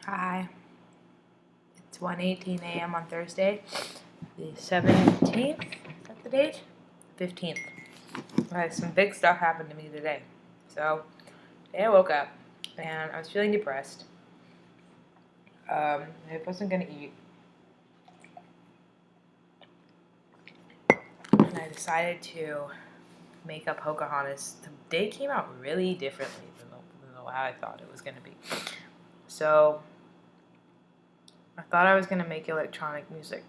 Hi. It's 1:18 a.m. on Thursday, the 17th. Is that the date? 15th. Okay, some big stuff happened to me today. So, today I woke up and I was feeling depressed. I wasn't gonna eat. And I decided to make up Pocahontas. The day came out really differently than how I thought it was gonna be. So, I thought I was gonna make electronic music.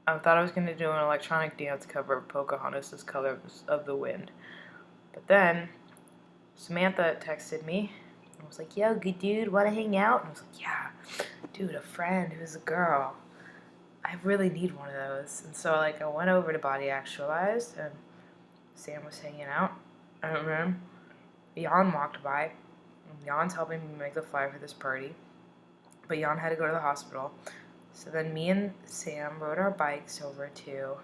I thought I was going to do an electronic dance cover of Pocahontas' Colors of the Wind. But then, Samantha texted me and was like, yo, good dude, want to hang out? And I was like, yeah, dude, a friend who's a girl. I really need one of those. And so, I went over to Body Actualized, and Sam was hanging out. I don't remember. Jan walked by, and Jan's helping me make the flyer for this party. But Jan had to go to the hospital. So then me and Sam rode our bikes over to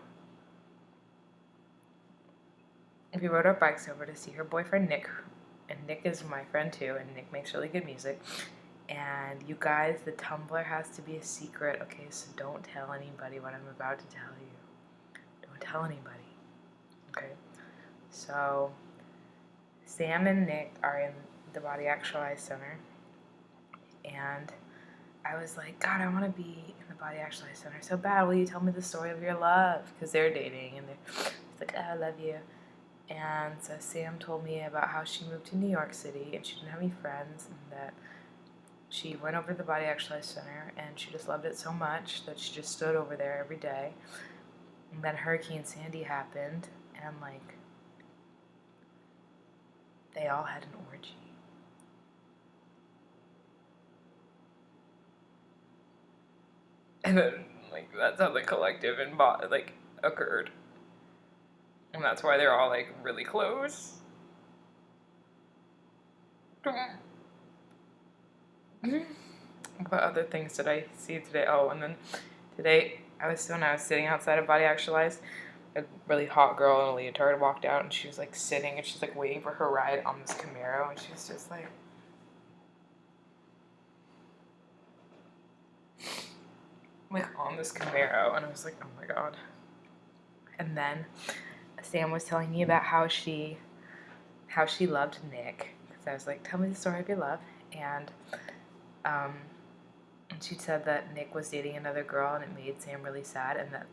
see her boyfriend Nick, and Nick is my friend too, and Nick makes really good music. And you guys, the Tumblr has to be a secret, okay? So don't tell anybody what I'm about to tell you. Don't tell anybody, okay? So Sam and Nick are in the Body Actualized Center, and I was like, God, I want to be in the Body Actualized Center so bad. Will you tell me the story of your love? Because they're dating, and it's like, oh, I love you. And so Sam told me about how she moved to New York City and she didn't have any friends, and that she went over to the Body Actualized Center and she just loved it so much that she just stood over there every day. And then Hurricane Sandy happened, and they all had an orgy. And then that's how the collective occurred. And that's why they're all really close. What other things did I see today? Oh, and then today I was sitting outside of Body Actualized, a really hot girl in a leotard walked out, and she was sitting and she's waiting for her ride on this Camaro, and she was just on this Camaro, and I was like, oh my god. And then Sam was telling me about how she loved Nick, because I was like, tell me the story of your love. And she said that Nick was dating another girl and it made Sam really sad, and that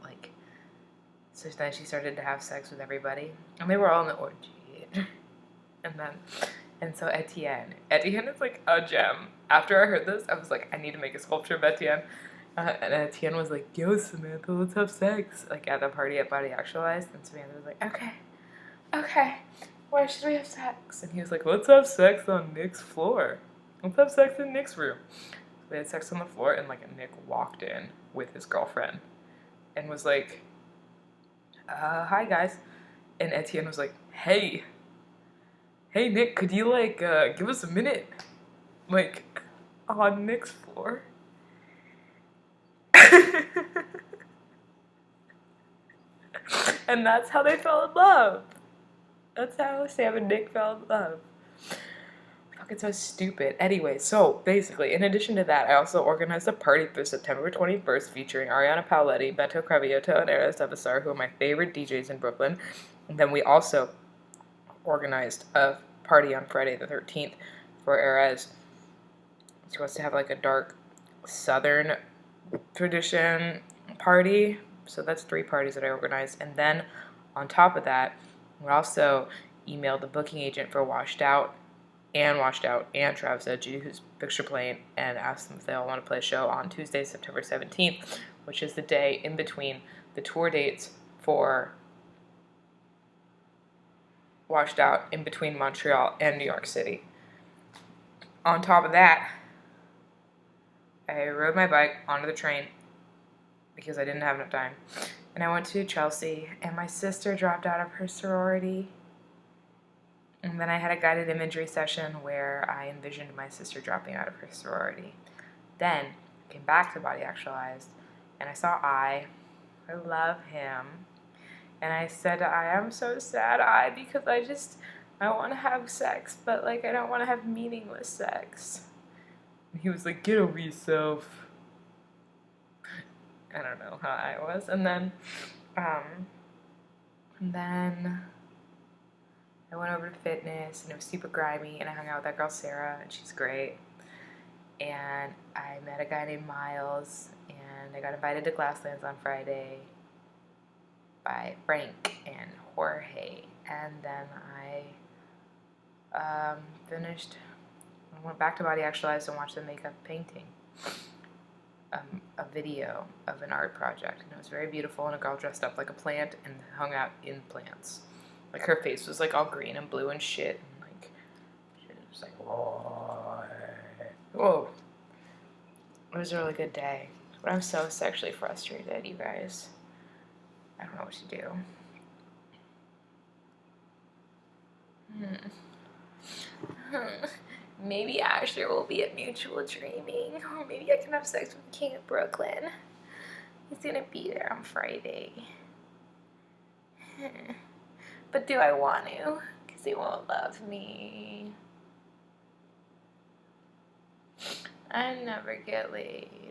so then she started to have sex with everybody, and they were all in the orgy. and so Etienne is a gem. After I heard this, I was like, I need to make a sculpture of Etienne. And Etienne was like, yo, Samantha, let's have sex, at a party at Body Actualized. And Samantha was like, okay, where should we have sex? And he was like, let's have sex on Nick's floor. Let's have sex in Nick's room. So they had sex on the floor, and Nick walked in with his girlfriend and was like, hi guys. And Etienne was like, hey Nick, could you give us a minute on Nick's floor? And that's how they fell in love. That's how Sam and Nick fell in love. Fucking so stupid. Anyway, so basically, in addition to that, I also organized a party for September 21st featuring Ariana Paoletti, Beto Cravioto, and Eras Devassar, who are my favorite DJs in Brooklyn. And then we also organized a party on Friday the 13th for Eras. She wants to have a dark Southern tradition party. So that's 3 parties that I organized. And then on top of that, we also emailed the booking agent for Washed Out and Travis Edgy, who's Picture Plane, and asked them if they all want to play a show on Tuesday, September 17th, which is the day in between the tour dates for Washed Out, in between Montreal and New York City. On top of that, I rode my bike onto the train because I didn't have enough time. And I went to Chelsea, and my sister dropped out of her sorority. And then I had a guided imagery session where I envisioned my sister dropping out of her sorority. Then I came back to Body Actualized, and I saw I love him. And I said to I'm so sad, because I want to have sex, but I don't want to have meaningless sex. He was like, get over yourself. I don't know how I was. And then I went over to fitness, and it was super grimy, and I hung out with that girl Sarah, and she's great. And I met a guy named Miles, and I got invited to Glasslands on Friday by Frank and Jorge. And then I finished, I went back to Body Actualized and watched the makeup painting, a video of an art project. And it was very beautiful, and a girl dressed up like a plant and hung out in plants. Like, her face was like all green and blue and shit, and like, she was like, whoa. Whoa. It was a really good day. But I'm so sexually frustrated, you guys. I don't know what to do. Maybe Asher will be at Mutual Dreaming. Or maybe I can have sex with the King of Brooklyn. He's gonna be there on Friday. But do I want to? Because he won't love me. I never get laid.